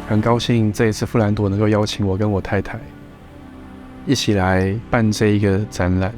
很高兴这一次富兰朵能够邀请我跟我太太一起来办这一个展览。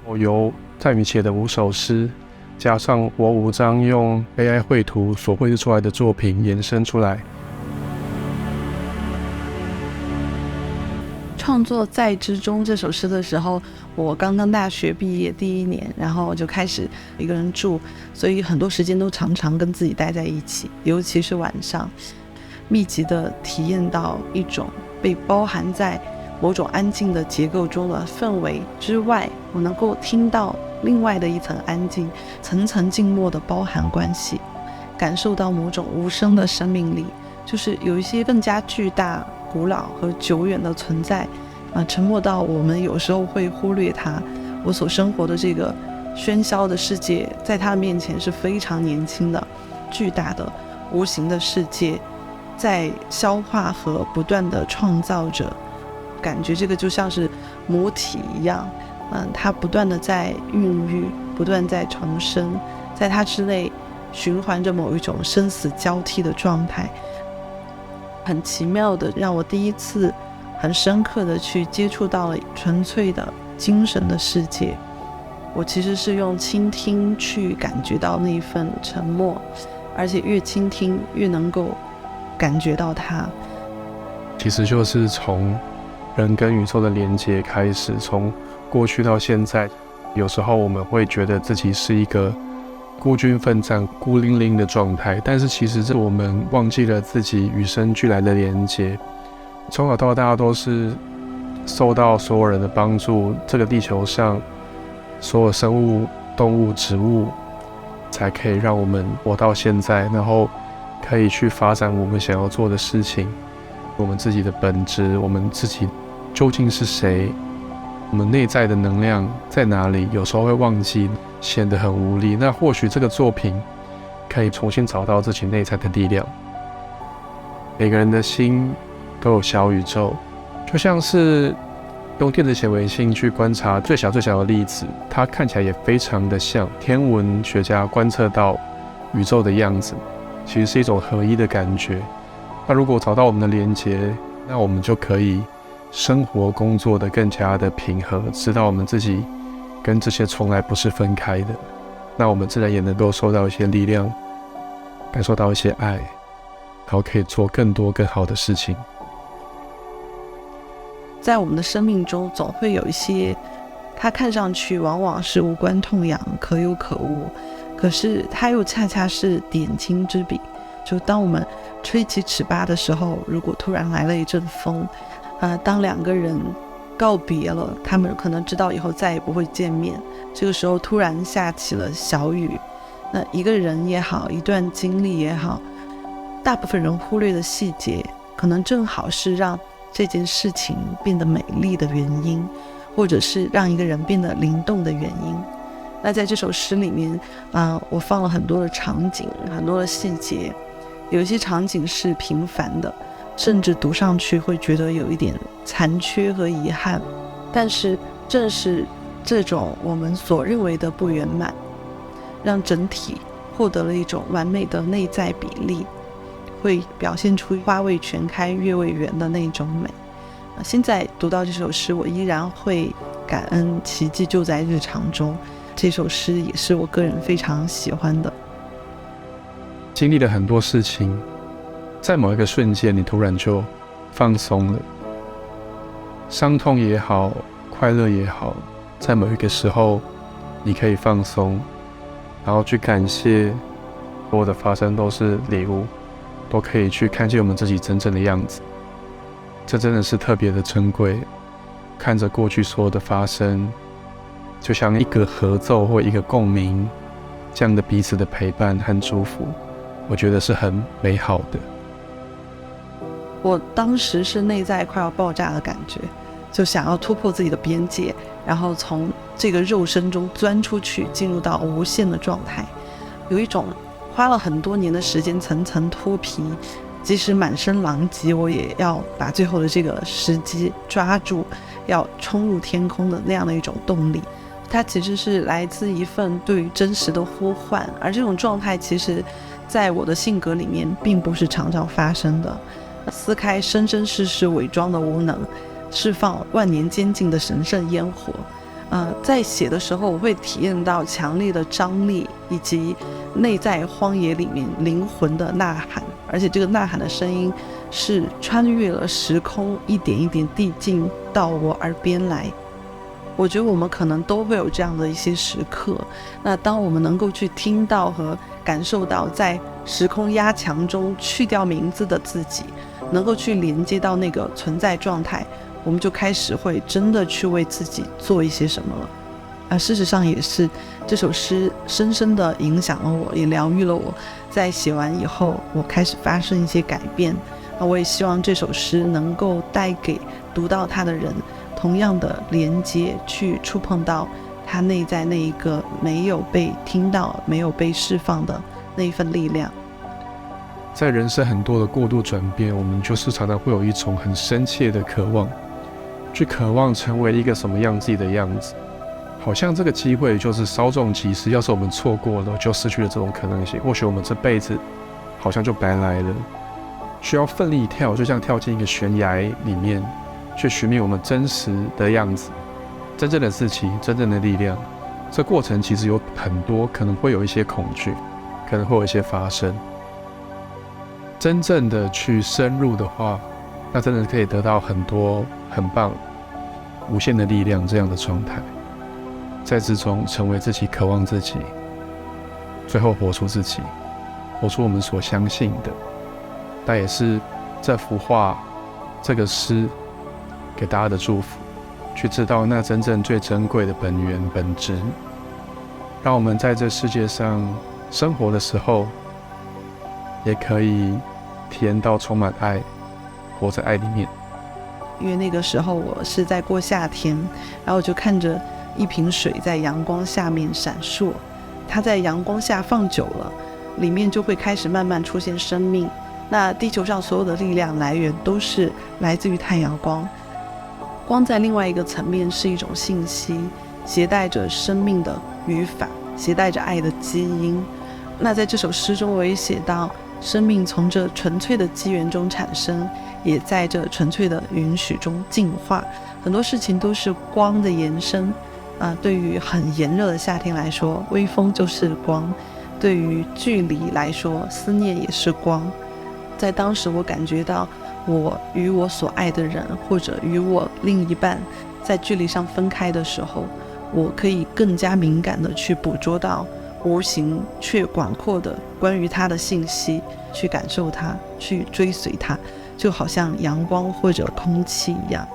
我由蔡宇写的5首诗，加上我5张用 AI 绘图所绘制出来的作品延伸出来。创作在之中这首诗的时候，我刚刚大学毕业第1年，然后我就开始一个人住，所以很多时间都常常跟自己待在一起，尤其是晚上，密集的体验到一种被包含在某种安静的结构中的氛围之外，我能够听到另外的一层安静，层层静默的包含关系，感受到某种无声的生命力，就是有一些更加巨大、古老和久远的存在，沉默到我们有时候会忽略它。我所生活的这个喧嚣的世界，在它的面前是非常年轻的、巨大的、无形的世界，在消化和不断的创造着。感觉这个就像是母体一样，它不断的在孕育，不断在重生，在它之内循环着某一种生死交替的状态。很奇妙的，让我第一次很深刻的去接触到了纯粹的精神的世界。我其实是用倾听去感觉到那一份沉默，而且越倾听越能够感觉到它。其实就是从人跟宇宙的连接开始，从过去到现在，有时候我们会觉得自己是一个孤军奋战、孤零零的状态，但是其实是我们忘记了自己与生俱来的连接。从小到大都是受到所有人的帮助，这个地球上所有生物、动物、植物才可以让我们活到现在，然后可以去发展我们想要做的事情。我们自己的本质，我们自己究竟是谁，我们内在的能量在哪里，有时候会忘记，显得很无力。那或许这个作品可以重新找到自己内在的力量。每个人的心都有小宇宙，就像是用电子显微镜去观察最小最小的粒子，它看起来也非常的像天文学家观测到宇宙的样子，其实是一种合一的感觉。那如果找到我们的连结，那我们就可以生活工作的更加的平和，知道我们自己跟这些从来不是分开的，那我们自然也能够受到一些力量，感受到一些爱，然后可以做更多更好的事情。在我们的生命中总会有一些它看上去往往是无关痛痒、可有可无，可是它又恰恰是点睛之笔。就当我们吹起尺八的时候，如果突然来了一阵风，当2个人告别了，他们可能知道以后再也不会见面，这个时候突然下起了小雨，那一个人也好，一段经历也好，大部分人忽略的细节，可能正好是让这件事情变得美丽的原因，或者是让一个人变得灵动的原因。那在这首诗里面，我放了很多的场景，很多的细节，有一些场景是平凡的，甚至读上去会觉得有一点残缺和遗憾，但是正是这种我们所认为的不圆满，让整体获得了一种完美的内在比例，会表现出花未全开月未圆的那种美。现在读到这首诗，我依然会感恩奇迹就在日常中。这首诗也是我个人非常喜欢的。经历了很多事情，在某一个瞬间你突然就放松了，伤痛也好，快乐也好，在某一个时候你可以放松，然后去感谢所有的发生都是礼物，都可以去看见我们自己真正的样子。这真的是特别的珍贵，看着过去所有的发生，就像一个合奏或一个共鸣，这样的彼此的陪伴和祝福，我觉得是很美好的。我当时是内在快要爆炸的感觉，就想要突破自己的边界，然后从这个肉身中钻出去，进入到无限的状态，有一种花了很多年的时间层层脱皮，即使满身狼藉，我也要把最后的这个时机抓住，要冲入天空的那样的一种动力。它其实是来自一份对于真实的呼唤，而这种状态其实在我的性格里面并不是常常发生的。撕开生生世世伪装的无能，释放万年监禁的神圣烟火。在写的时候，我会体验到强烈的张力，以及内在荒野里面灵魂的呐喊，而且这个呐喊的声音是穿越了时空，一点一点递进到我耳边来。我觉得我们可能都会有这样的一些时刻，那当我们能够去听到和感受到在时空压墙中去掉名字的自己，能够去连接到那个存在状态，我们就开始会真的去为自己做一些什么了。事实上也是这首诗深深的影响了我，也疗愈了我。在写完以后，我开始发生一些改变。我也希望这首诗能够带给读到它的人同样的连接，去触碰到他内在那一个没有被听到、没有被释放的那一份力量。在人生很多的过度转变，我们就是常常会有一种很深切的渴望，去渴望成为一个什么样自己的样子，好像这个机会就是稍纵即逝，要是我们错过了，就失去了这种可能性，或许我们这辈子好像就白来了。需要奋力跳，就像跳进一个悬崖里面，去寻觅我们真实的样子，真正的自己，真正的力量。这过程其实有很多，可能会有一些恐惧，可能会有一些发生。真正的去深入的话，那真的可以得到很多很棒、无限的力量这样的状态，在之中成为自己，渴望自己，最后活出自己，活出我们所相信的。但也是这幅画、这个诗给大家的祝福，去知道那真正最珍贵的本源本质，让我们在这世界上生活的时候，也可以体验到充满爱，活在爱里面。因为那个时候我是在过夏天，然后我就看着一瓶水在阳光下面闪烁，它在阳光下放久了，里面就会开始慢慢出现生命。那地球上所有的力量来源都是来自于太阳光，光在另外一个层面是一种信息，携带着生命的语法，携带着爱的基因。那在这首诗中我也写到，生命从这纯粹的机缘中产生，也在这纯粹的允许中进化。很多事情都是光的延伸。对于很炎热的夏天来说，微风就是光；对于距离来说，思念也是光。在当时我感觉到，我与我所爱的人，或者与我另一半在距离上分开的时候，我可以更加敏感地去捕捉到无形却广阔的关于他的信息，去感受他，去追随他，就好像阳光或者空气一样。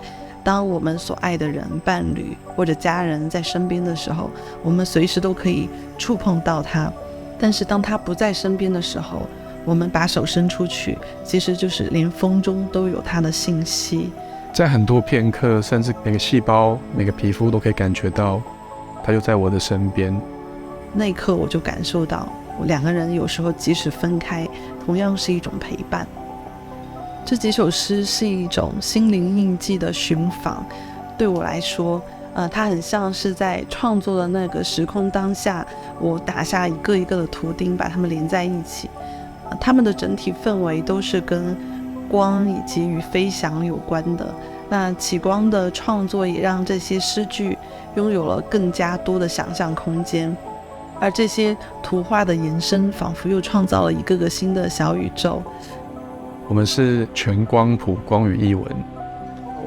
当我们所爱的人、伴侣或者家人在身边的时候，我们随时都可以触碰到他。但是当他不在身边的时候，我们把手伸出去，其实就是连风中都有他的信息。在很多片刻，甚至每个细胞、每个皮肤都可以感觉到，他就在我的身边。那一刻我就感受到，两个人有时候即使分开，同样是一种陪伴。这几首诗是一种心灵印记的寻访，对我来说，它很像是在创作的那个时空当下，我打下一个一个的图钉，把它们连在一起。它们的整体氛围都是跟光以及与飞翔有关的。那启光的创作也让这些诗句拥有了更加多的想象空间，而这些图画的延伸仿佛又创造了一个个新的小宇宙。我们是全光谱光与艺文，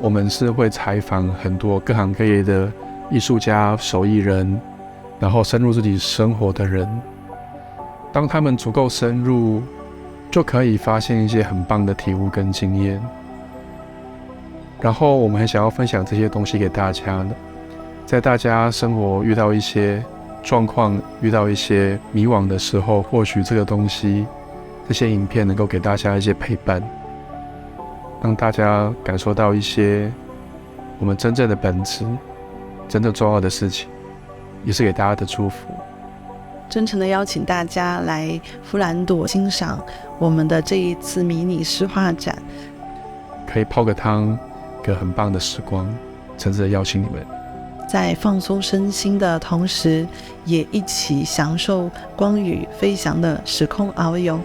我们是会采访很多各行各业的艺术家、手艺人，然后深入自己生活的人。当他们足够深入，就可以发现一些很棒的体悟跟经验。然后我们很想要分享这些东西给大家的，在大家生活遇到一些状况、遇到一些迷惘的时候，或许这个东西、这些影片能够给大家一些陪伴，让大家感受到一些我们真正的本质、真正重要的事情，也是给大家的祝福。真诚地邀请大家来弗兰朵欣赏我们的这一次迷你诗画展，可以泡个汤，个很棒的时光，诚挚地邀请你们。在放松身心的同时，也一起享受光与飞翔的时空遨游。